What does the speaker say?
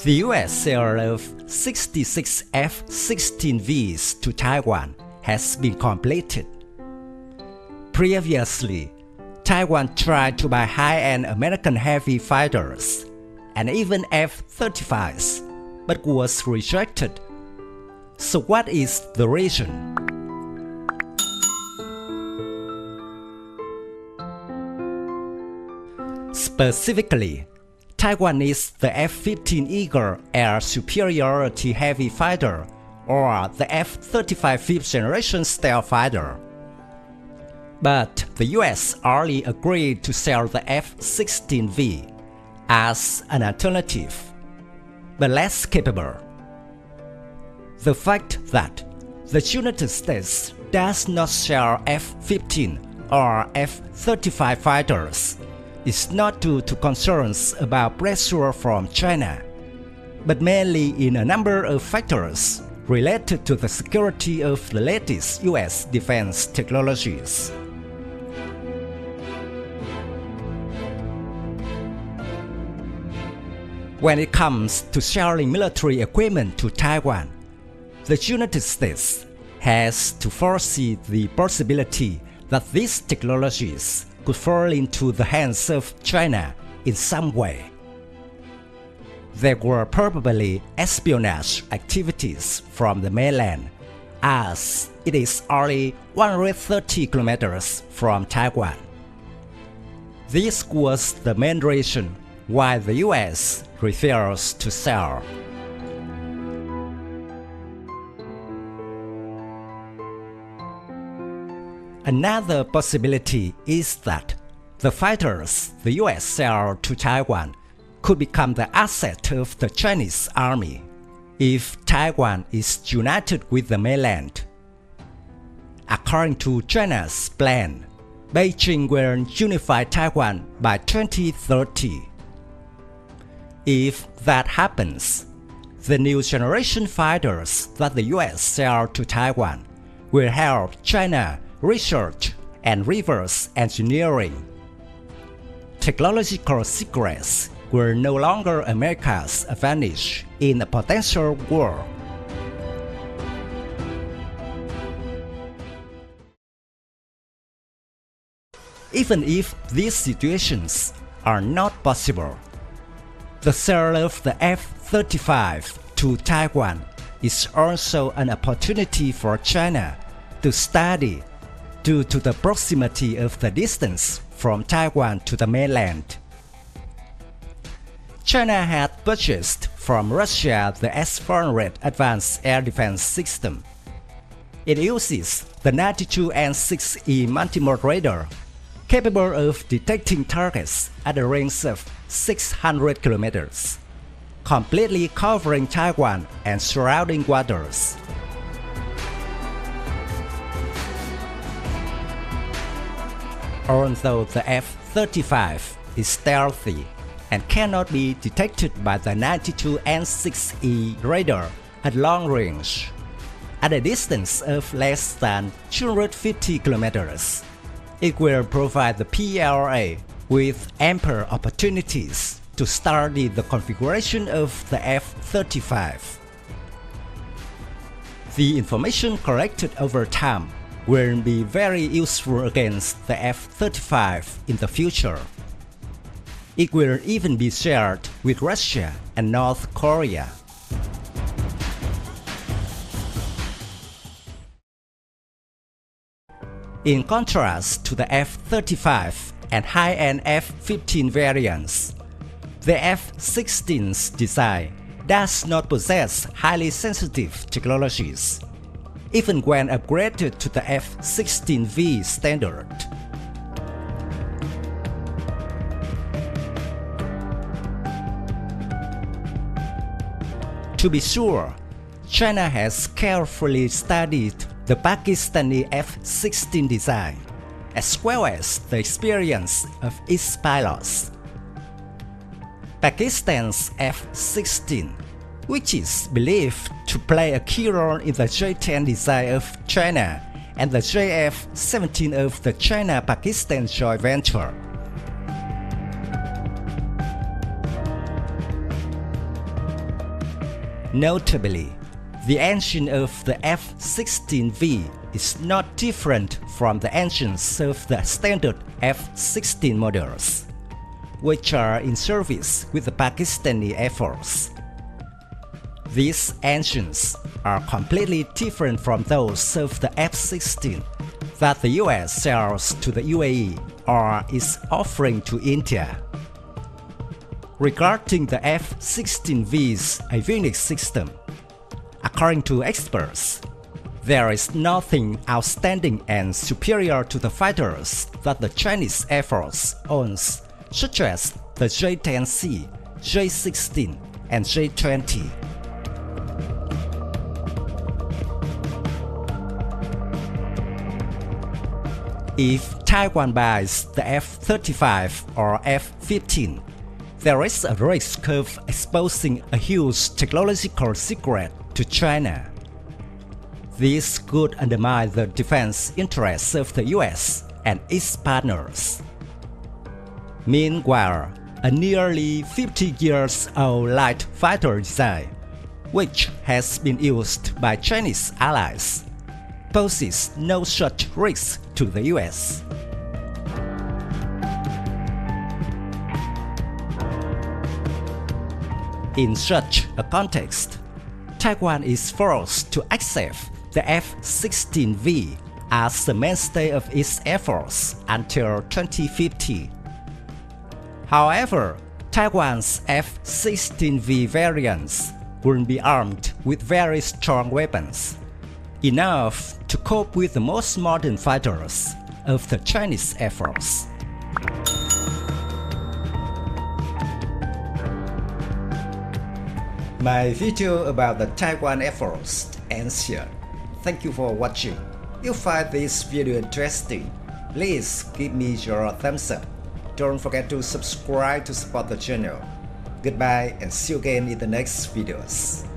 The U.S. sale of 66 F-16Vs to Taiwan has been completed. Previously, Taiwan tried to buy high-end American heavy fighters and even F-35s, but was rejected. So what is the reason? Specifically, Taiwan needs the F-15 Eagle Air Superiority Heavy Fighter or the F-35 fifth generation stealth fighter. But the US only agreed to sell the F-16V as an alternative, but less capable. The fact that the United States does not sell F-15 or F-35 fighters is not due to concerns about pressure from China, but mainly in a number of factors related to the security of the latest US defense technologies. When it comes to selling military equipment to Taiwan, the United States has to foresee the possibility that these technologies could fall into the hands of China in some way. There were probably espionage activities from the mainland, as it is only 130 kilometers from Taiwan. This was the main reason why the US refused to sell. Another possibility is that the fighters the US sell to Taiwan could become the asset of the Chinese army if Taiwan is united with the mainland. According to China's plan, Beijing will unify Taiwan by 2030. If that happens, the new generation fighters that the US sell to Taiwan will help China research and reverse engineering. Technological secrets were no longer America's advantage in a potential war. Even if these situations are not possible, the sale of the F-35 to Taiwan is also an opportunity for China to study due to the proximity of the distance from Taiwan to the mainland. China had purchased from Russia the S-400 Advanced Air Defense System. It uses the 92N6E multimode radar, capable of detecting targets at a range of 600 kilometers, completely covering Taiwan and surrounding waters. Although the F-35 is stealthy and cannot be detected by the 92N6E radar at long range, at a distance of less than 250 kilometers, it will provide the PLA with ample opportunities to study the configuration of the F-35. The information collected over time will be very useful against the F-35 in the future. It will even be shared with Russia and North Korea. In contrast to the F-35 and high-end F-15 variants, the F-16's design does not possess highly sensitive technologies, even when upgraded to the F-16V standard. To be sure, China has carefully studied the Pakistani F-16 design, as well as the experience of its pilots. Pakistan's F-16, which is believed to play a key role in the J-10 design of China and the JF-17 of the China-Pakistan joint venture. Notably, the engine of the F-16V is not different from the engines of the standard F-16 models, which are in service with the Pakistani Air Force. These engines are completely different from those of the F-16 that the US sells to the UAE or is offering to India. Regarding the F-16V's avionics system, according to experts, there is nothing outstanding and superior to the fighters that the Chinese Air Force owns, such as the J-10C, J-16, and J-20. If Taiwan buys the F-35 or F-15, there is a risk of exposing a huge technological secret to China. This could undermine the defense interests of the US and its partners. Meanwhile, a nearly 50 years old light fighter design, which has been used by Chinese allies, poses no such risk to the US. In such a context, Taiwan is forced to accept the F-16V as the mainstay of its Air Force until 2050. However, Taiwan's F-16V variants will be armed with very strong weapons, enough to cope with the most modern fighters of the Chinese Air Force. My video about the Taiwan Air Force ends here. Thank you for watching. If you find this video interesting, please give me your thumbs up. Don't forget to subscribe to support the channel. Goodbye and see you again in the next videos.